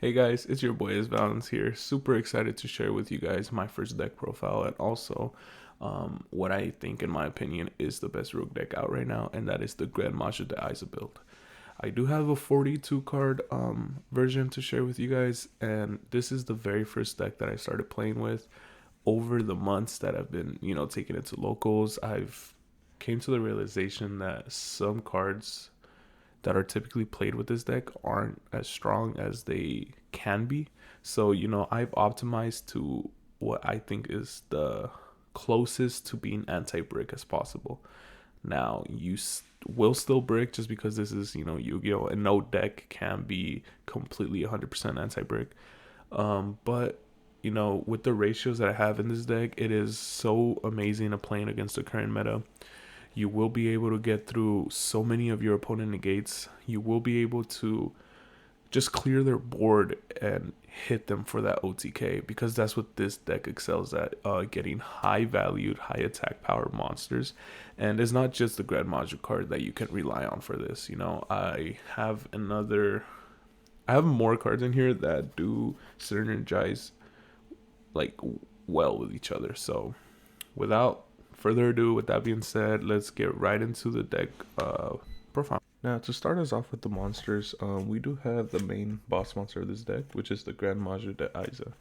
Hey guys, it's your boy Valens here. Super excited to share with you guys my first deck profile and also what I think, in my opinion, is the best rogue deck out right now, and that is the Gren Maju de Isa build. I do have a 42 card version to share with you guys, and this is the very first deck that I started playing with. Over the months that I've been, taking it to locals, I've came to the realization that some cards that are typically played with this deck aren't as strong as they can be. So, I've optimized to what I think is the closest to being anti brick as possible. Now, will still brick just because this is, Yu Gi Oh! And no deck can be completely 100% anti brick. But, with the ratios that I have in this deck, it is so amazing at playing against the current meta. You will be able to get through so many of your opponent negates. You will be able to just clear their board and hit them for that OTK, because that's what this deck excels at, getting high valued, high attack power monsters. And it's not just the Gren Maju card that you can rely on for this. I have more cards in here that do synergize like well with each other. So without further ado, with that being said, let's get right into the deck profile. Now, to start us off with the monsters, we do have the main boss monster of this deck, which is the Gren Maju de Isa.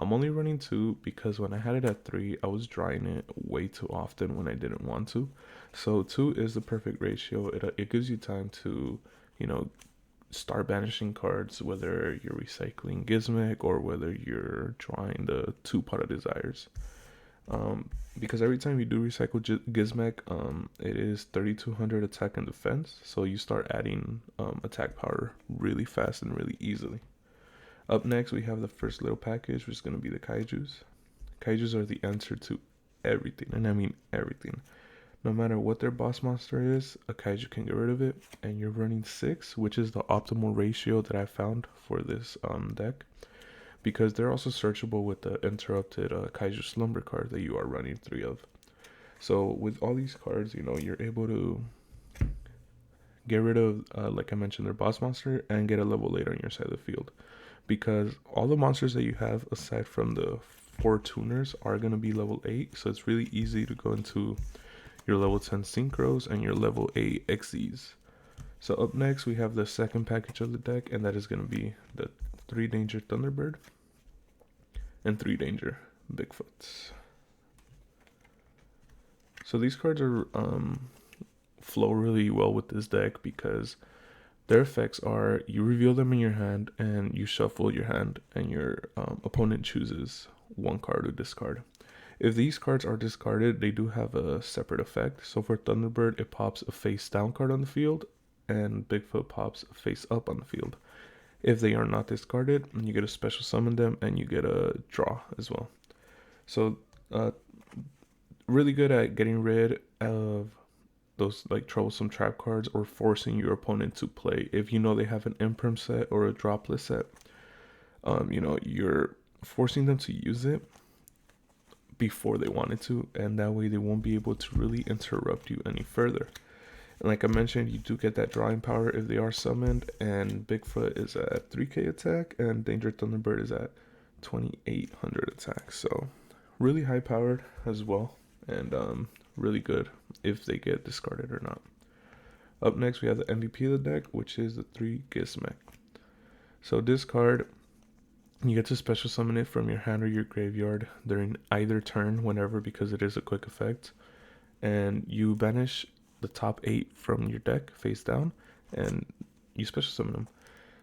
I'm only running 2 because when I had it at 3, I was drawing it way too often when I didn't want to. So 2 is the perfect ratio. It gives you time to, start banishing cards, whether you're recycling Gizmek or whether you're drawing the 2 Pot of Desires. Because every time you do recycle Gizmek, it is 3200 attack and defense, so you start adding attack power really fast and really easily. Up next, we have the first little package, which is going to be the Kaijus. Kaijus are the answer to everything, and I mean everything. No matter what their boss monster is, a Kaiju can get rid of it, and you're running 6, which is the optimal ratio that I found for this deck, because they're also searchable with the interrupted Kaiju Slumber card that you are running 3 of. So with all these cards, you're able to get rid of, like I mentioned, their boss monster and get a level later on your side of the field. Because all the monsters that you have, aside from the 4 tuners, are going to be level 8. So it's really easy to go into your level 10 Synchros and your level 8 XEs. So up next, we have the second package of the deck, and that is going to be the 3 Danger Thunderbird and 3 Danger Bigfoots. So these cards are flow really well with this deck because their effects are you reveal them in your hand and you shuffle your hand, and your opponent chooses 1 card to discard. If these cards are discarded, they do have a separate effect. So for Thunderbird, it pops a face down card on the field, and Bigfoot pops a face up on the field. If they are not discarded, you get a special summon them, and you get a draw as well. So really good at getting rid of those like troublesome trap cards or forcing your opponent to play. If you know they have an imperm set or a dropless set, you're forcing them to use it before they wanted to, and that way they won't be able to really interrupt you any further. And like I mentioned, you do get that drawing power if they are summoned, and Bigfoot is at 3k attack and Danger Thunderbird is at 2800 attack. So really high powered as well, and really good if they get discarded or not. Up next, we have the MVP of the deck, which is the 3 Gizmek. So this card, you get to special summon it from your hand or your graveyard during either turn, whenever, because it is a quick effect. And you banish the top 8 from your deck face down, and you special summon them.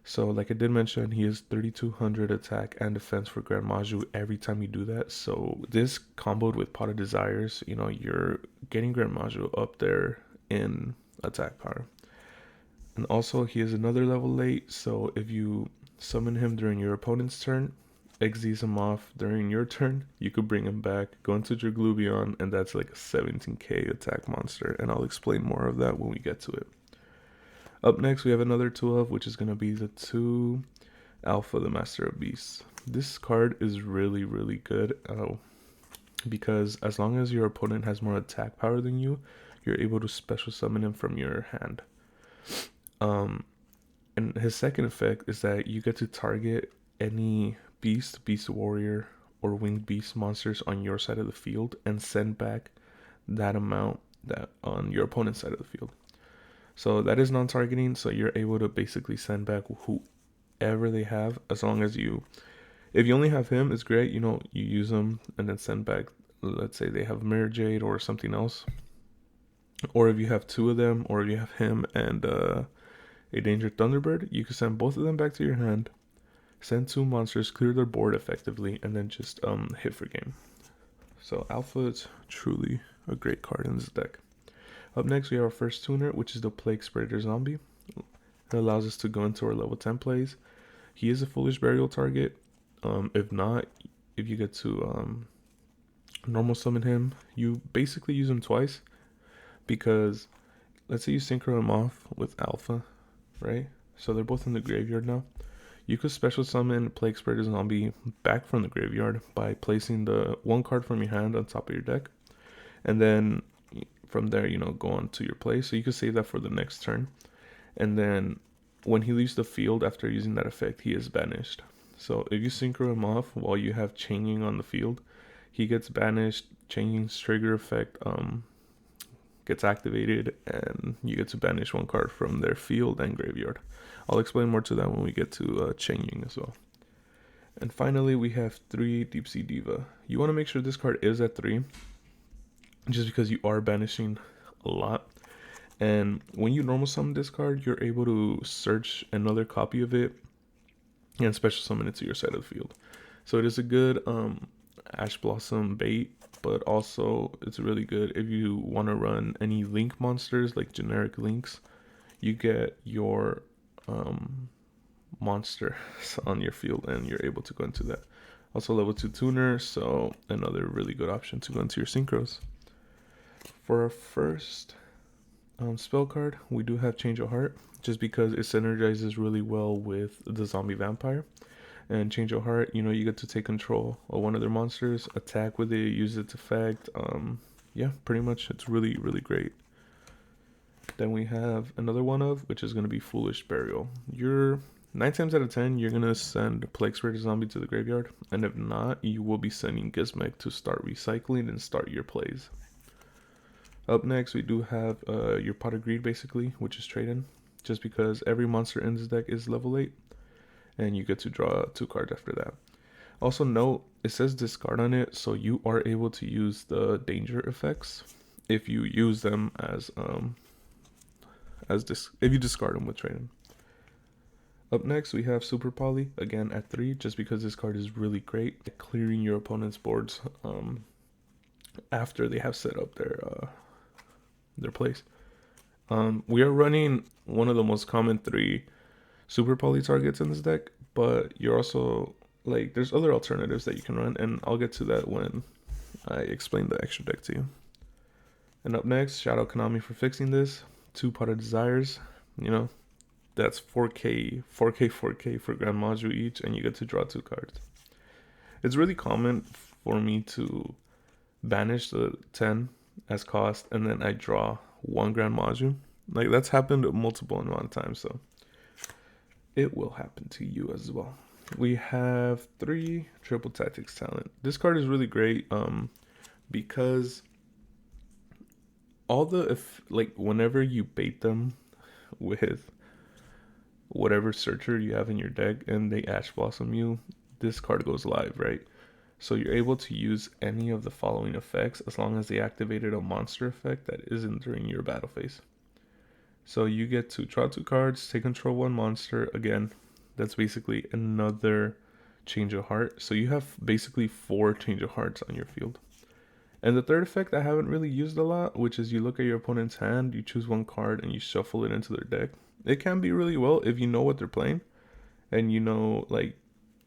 So like I did mention, he is 3200 attack and defense for Gren Maju every time you do that. So this comboed with Pot of Desires, you're getting Gren Maju up there in attack power. And also he is another level late, so if you summon him during your opponent's turn, exes him off during your turn, you could bring him back, go into your Glubion, and that's like a 17k attack monster, and I'll explain more of that when we get to it. Up next, we have another 2 of, which is going to be the 2 Alpha, the Master of Beasts. This card is really, really good because as long as your opponent has more attack power than you, you're able to special summon him from your hand. And his second effect is that you get to target any beast warrior, or winged beast monsters on your side of the field and send back that amount that on your opponent's side of the field. So that is non-targeting, so you're able to basically send back whoever they have, as long as you, if you only have him, it's great, you use him and then send back, let's say they have Mirror Jade or something else. Or if you have two of them, or if you have him and a Danger Thunderbird, you can send both of them back to your hand, send two monsters, clear their board effectively, and then just hit for game. So Alpha is truly a great card in this deck. Up next, we have our first tuner, which is the Plague Spreader Zombie. It allows us to go into our level 10 plays. He is a Foolish Burial target. If not, if you get to normal summon him, you basically use him twice, because let's say you synchro him off with Alpha, right? So they're both in the graveyard now. You could special summon Plague Spreader Zombie back from the graveyard by placing the one card from your hand on top of your deck, and then from there, go on to your play. So you could save that for the next turn, and then when he leaves the field after using that effect, he is banished. So if you synchro him off while you have chaining on the field, he gets banished. Chaining's trigger effect gets activated, and you get to banish one card from their field and graveyard. I'll explain more to that when we get to chaining as well. And finally, we have 3 Deep Sea Diva. You want to make sure this card is at 3, just because you are banishing a lot. And when you normal summon this card, you're able to search another copy of it and special summon it to your side of the field. So it is a good Ash Blossom bait, but also it's really good if you want to run any link monsters, like generic links. You get your monster on your field and you're able to go into that. Also level 2 tuner, so another really good option to go into your synchros. For our first spell card, we do have Change of Heart, just because it synergizes really well with the zombie vampire. And Change of Heart, you get to take control of one of their monsters, attack with it, use its effect. Yeah, pretty much it's really, really great. Then we have another one of, which is going to be Foolish Burial. You're 9 times out of 10, you're going to send Plague Spreader Zombie to the graveyard, and if not, you will be sending Gizmek to start recycling and start your plays. Up next, we do have your Pot of Greed, basically, which is trade-in, just because every monster in this deck is level 8, and you get to draw 2 cards after that. Also note, it says discard on it, so you are able to use the danger effects if you use them if you discard them with trade-in. Up next, we have Super Poly, again at 3, just because this card is really great at clearing your opponent's boards after they have set up their place. We are running one of the most common 3 Super Poly targets in this deck, but you're also, there's other alternatives that you can run, and I'll get to that when I explain the extra deck to you. And up next, shout out Konami for fixing this. 2 Pot of Desires, that's 4K for Gren Maju each, and you get to draw 2 cards. It's really common for me to banish the 10 as cost, and then I draw 1 Gren Maju. That's happened multiple amount of times, so it will happen to you as well. We have 3 Triple Tactics Talent. This card is really great because whenever you bait them with whatever searcher you have in your deck and they Ash Blossom you, this card goes live, right? So you're able to use any of the following effects as long as they activated a monster effect that isn't during your battle phase. So you get to draw 2 cards, take control 1 monster. Again, that's basically another Change of Heart. So you have basically 4 Change of Hearts on your field. And the third effect I haven't really used a lot, which is you look at your opponent's hand, you choose 1 card, and you shuffle it into their deck. It can be really well if you know what they're playing, and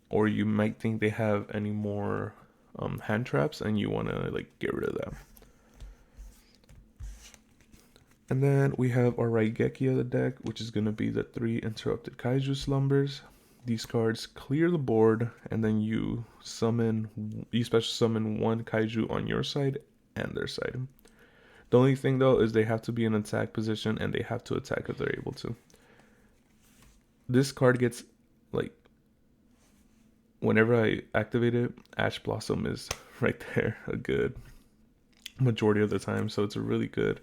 or you might think they have any more hand traps, and you want to get rid of that. And then we have our Raigeki of the deck, which is going to be the 3 Interrupted Kaiju Slumbers. These cards clear the board, and then you special summon 1 Kaiju on your side and their side. The only thing though is they have to be in attack position and they have to attack if they're able to. this card gets like whenever I activate it, Ash Blossom is right there a good majority of the time. So it's a really good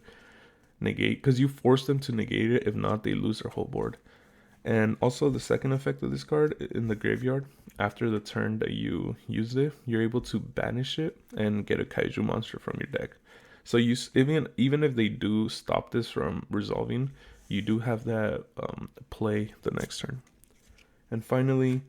negate because you force them to negate it. If not, they lose their whole board. And also the second effect of this card in the graveyard, after the turn that you used it, you're able to banish it and get a kaiju monster from your deck. So you even if they do stop this from resolving, you do have that play the next turn. And finally,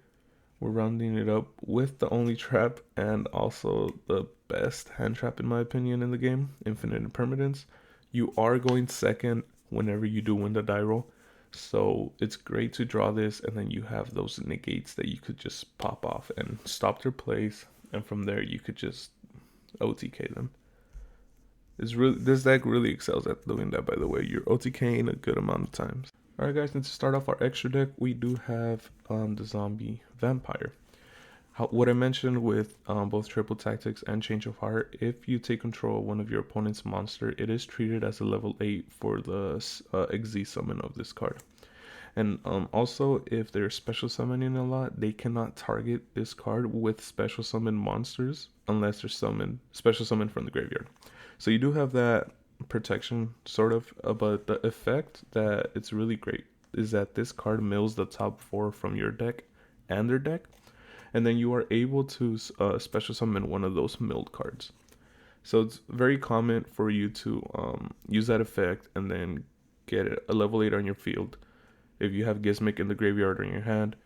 we're rounding it up with the only trap and also the best hand trap in my opinion in the game, Infinite Impermanence. You are going second whenever you do win the die roll. So it's great to draw this, and then you have those negates that you could just pop off and stop their plays, and from there you could just OTK them. This deck really excels at doing that. By the way, you're OTKing a good amount of times. All right, guys. And to start off our extra deck, we do have the zombie vampire. What I mentioned with both triple tactics and change of heart, if you take control of one of your opponent's monster, it is treated as a level 8 for the XZ summon of this card. And also, if they're special summoning a lot, they cannot target this card with special summon monsters unless they're special summoned from the graveyard. So you do have that protection, sort of, but the effect that it's really great is that this card mills the top 4 from your deck and their deck, and then you are able to special summon one of those milled cards. So it's very common for you to use that effect and then get a level 8 on your field. If you have Gizmic in the graveyard or in your hand,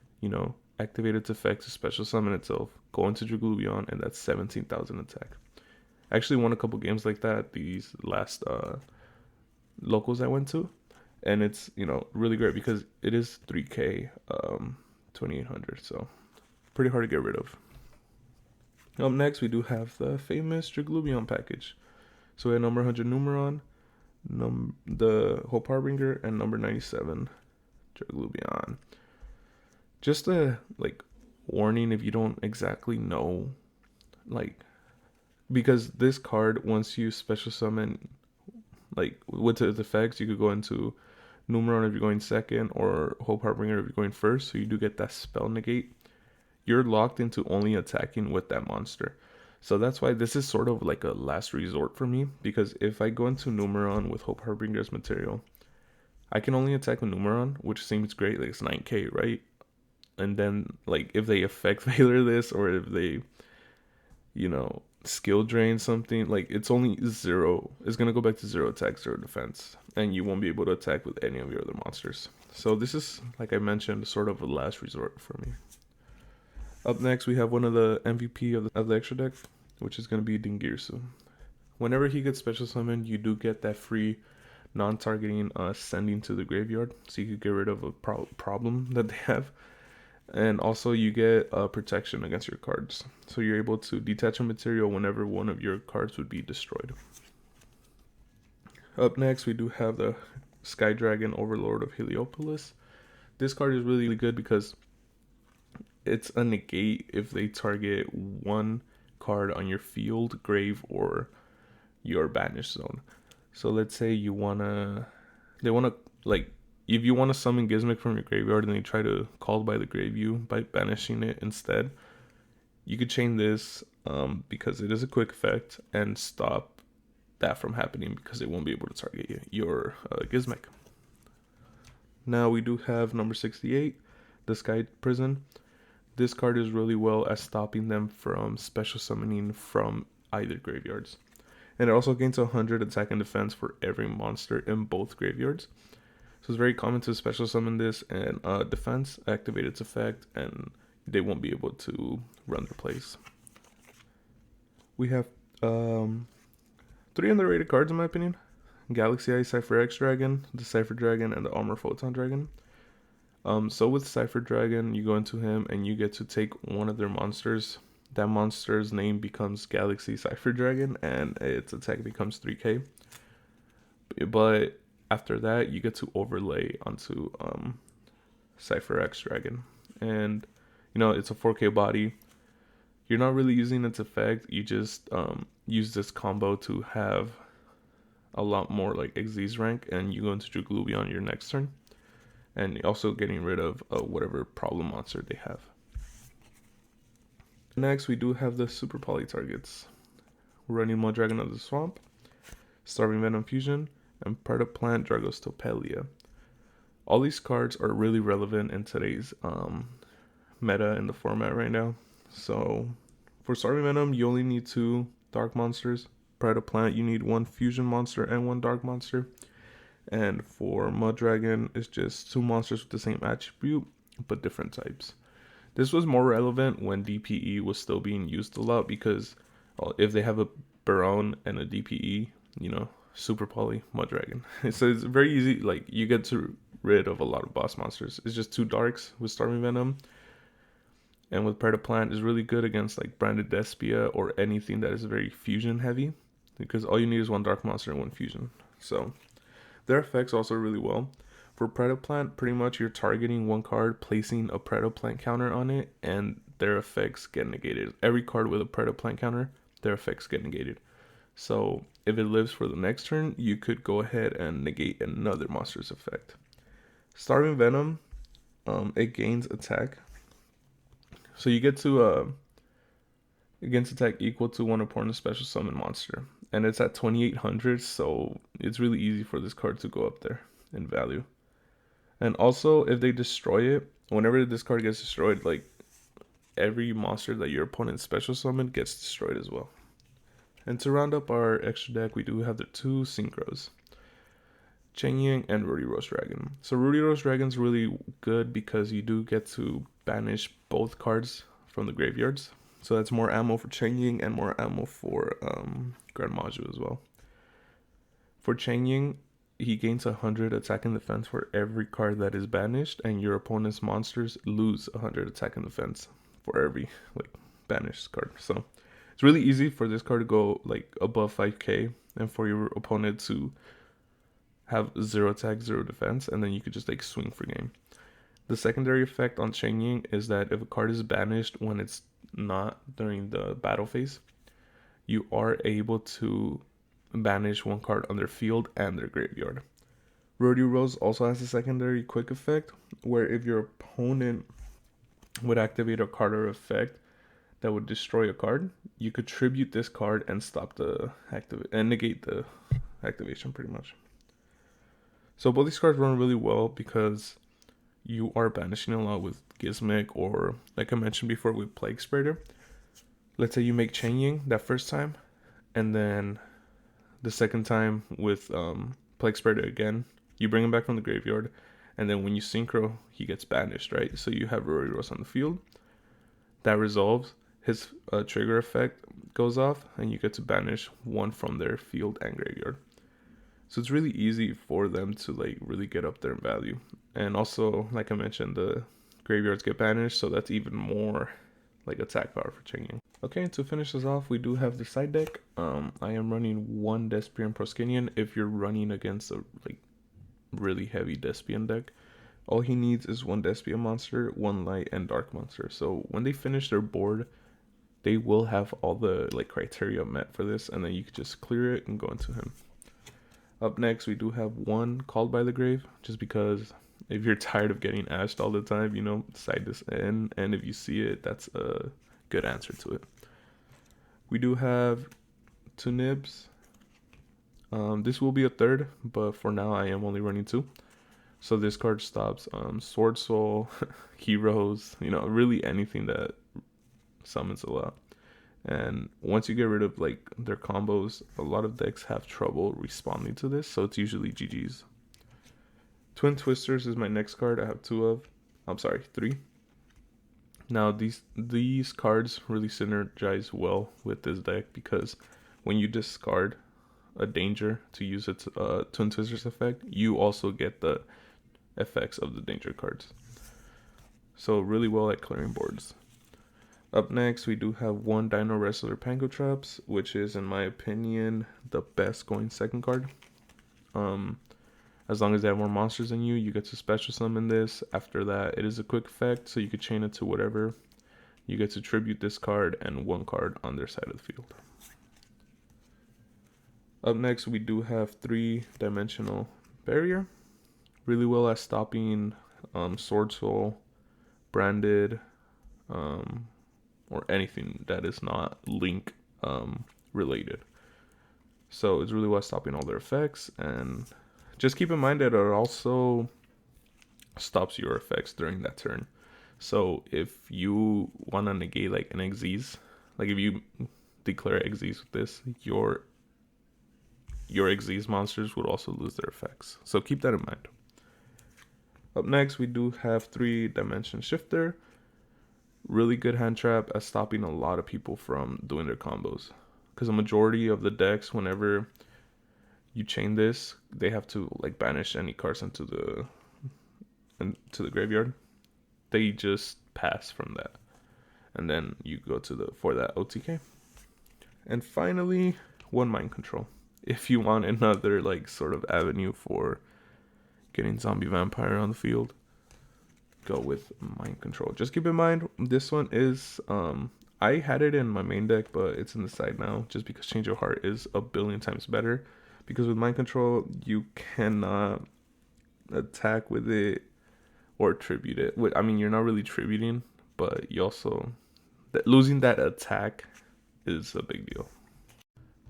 activate its effect to special summon itself, go into Draglubion, and that's 17,000 attack. I actually won a couple games like that these last locals I went to, and it's really great because it is 3k 2800, so pretty hard to get rid of. Up next, we do have the famous Draglubion package. So we have number 100 Numeron, the Hope Harbinger, and number 97 Draglubion. Just a warning if you don't exactly know, because this card, once you special summon with its effects, you could go into Numeron if you're going second, or Hope Harbinger if you're going first, so you do get that spell negate. You're locked into only attacking with that monster. So that's why this is sort of like a last resort for me, because if I go into Numeron with Hope Harbinger's material, I can only attack with Numeron, which seems great, it's 9k, right? And then if they effect failure this, or if they skill drain something, it's only 0, it's gonna go back to 0 attack, 0 defense, and you won't be able to attack with any of your other monsters. So this is, like I mentioned, sort of a last resort for me. Up next, we have one of the MVP of the extra deck, which is going to be Dingirsu. Whenever he gets special summoned, you do get that free non-targeting sending to the graveyard, so you could get rid of a problem that they have. And also you get protection against your cards, so you're able to detach a material whenever one of your cards would be destroyed. Up next, we do have the Sky Dragon Overlord of Heliopolis. This card is really good because it's a negate if they target one card on your field, grave, or your banish zone. So let's say if you wanna summon Gizmic from your graveyard and they try to call by the Graveyard by banishing it instead, you could chain this because it is a quick effect and stop that from happening because it won't be able to target your Gizmic. Now we do have number 68, the Sky Prison. This card is really well at stopping them from special summoning from either graveyards. And it also gains 100 attack and defense for every monster in both graveyards. So it's very common to special summon this and defense, activate its effect, and they won't be able to run their plays. We have 3 underrated cards in my opinion. Galaxy Eye Cypher X Dragon, the Cypher Dragon, and the Armor Photon Dragon. So with Cypher Dragon, you go into him and you get to take one of their monsters. That monster's name becomes Galaxy Cypher Dragon and its attack becomes 3k. But after that, you get to overlay onto Cypher X Dragon. And, it's a 4k body. You're not really using its effect. You just use this combo to have a lot more XZ's rank, and you go into Draglubion your next turn. and also getting rid of whatever problem monster they have. Next, we do have the Super Poly targets. We're running Dragon of the Swamp, Starving Venom Fusion, and Predaplant Dragostopelia. All these cards are really relevant in today's meta in the format right now. So for Starving Venom, you only need 2 dark monsters. Predaplant, you need 1 fusion monster and 1 dark monster. And for Mudragon, it's just 2 monsters with the same attribute, but different types. This was more relevant when DPE was still being used a lot, because if they have a Baron and a DPE, you know, Super Poly, Mudragon. So it's very easy, like, you get rid of a lot of boss monsters. It's just 2 darks with Starving Venom. And with Predaplant is really good against like Branded Despia or anything that is very fusion heavy, because all you need is 1 dark monster and 1 fusion. So their effects also really well. For Predaplant, pretty much you're targeting 1 card, placing a Predaplant counter on it, and their effects get negated. Every card with a Predaplant counter, their effects get negated. So if it lives for the next turn, you could go ahead and negate another monster's effect. Starving Venom, it gains attack. So you get to it gains attack equal to 1 opponent's special summon monster. And it's at 2800, so it's really easy for this card to go up there in value. And also, if they destroy it, whenever this card gets destroyed, like, every monster that your opponent special summon gets destroyed as well. And to round up our extra deck, we do have the 2 synchros, Cheng Ying and Rudy Rose Dragon. So Rudy Rose Dragon's really good because you do get to banish both cards from the graveyards. So that's more ammo for Cheng Ying and more ammo for Gren Maju as well. For Cheng Ying, he gains 100 attack and defense for every card that is banished, and your opponent's monsters lose 100 attack and defense for every like banished card. So it's really easy for this card to go like above 5k, and for your opponent to have 0 attack, 0 defense, and then you could just like swing for game. The secondary effect on Cheng Ying is that if a card is banished when it's not during the battle phase, you are able to banish 1 card on their field and their graveyard. Rudy Rose also has a secondary quick effect, where if your opponent would activate a card or effect that would destroy a card, you could tribute this card and stop the and negate the activation pretty much. So both these cards run really well because you are banishing a lot with Gizmic, or like I mentioned before with Plague Spreader. Let's say you make Cheng Ying that first time, and then the second time with Plague Spreader again, you bring him back from the graveyard, and then when you synchro, he gets banished, right? So you have Rory Rose on the field. That resolves. His trigger effect goes off, and you get to banish 1 from their field and graveyard. So it's really easy for them to like really get up there in value. And also, like I mentioned, the graveyards get banished, so that's even more like attack power for Cheng Ying. Okay, to finish this off, we do have the side deck. I am running 1 Despian Proskinian. If you're running against a like really heavy Despian deck, all he needs is 1 Despian monster, 1 light and dark monster. So when they finish their board, they will have all the like criteria met for this, and then you can just clear it and go into him. Up next, we do have 1 Called by the Grave, just because if you're tired of getting ashed all the time, you know, side this in, and if you see it, that's a good answer to it. We do have 2 Nibs. This will be a 3rd, but for now I am only running 2. So this card stops Sword Soul, Heroes, you know, really anything that summons a lot. And once you get rid of like their combos, a lot of decks have trouble responding to this, so it's usually GG's. Twin Twisters is my next card. I have 3. Now these cards really synergize well with this deck, because when you discard a danger to use its Twin Twisters effect, you also get the effects of the danger cards. So really well at clearing boards. Up next, we do have 1 Dino Wrestler Pango Traps, which is, in my opinion, the best going second card. As long as they have more monsters than you, you get to special summon this. After that, it is a quick effect, so you could chain it to whatever. You get to tribute this card and 1 card on their side of the field. Up next, we do have 3 Dimensional Barrier. Really well at stopping sword soul, branded, or anything that is not link related. So it's really what's stopping all their effects, and just keep in mind that it also stops your effects during that turn. So if you want to negate like an Xyz, like if you declare Xyz with this, your Xyz monsters would also lose their effects. So keep that in mind. Up next, we do have 3-dimension shifter. Really good hand trap at stopping a lot of people from doing their combos. Because a majority of the decks, whenever you chain this, they have to like banish any cards into the graveyard. They just pass from that, and then you go to for that OTK. And finally, one mind control. If you want another like sort of avenue for getting zombie vampire on the field, go with mind control. Just keep in mind this one is I had it in my main deck, but it's in the side now just because Change of Heart is a billion times better. Because with mind control, you cannot attack with it or tribute it. I mean, you're not really tributing, but you also losing that attack is a big deal.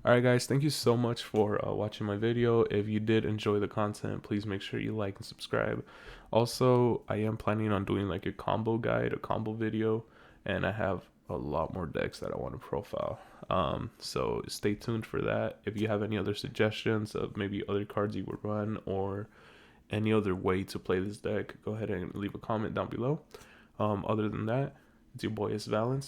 Alright guys, thank you so much for watching my video. If you did enjoy the content, please make sure you like and subscribe. Also, I am planning on doing like a combo guide, a combo video, and I have a lot more decks that I want to profile. So stay tuned for that. If you have any other suggestions of maybe other cards you would run or any other way to play this deck, go ahead and leave a comment down below. Other than that, it's your boy S Valence,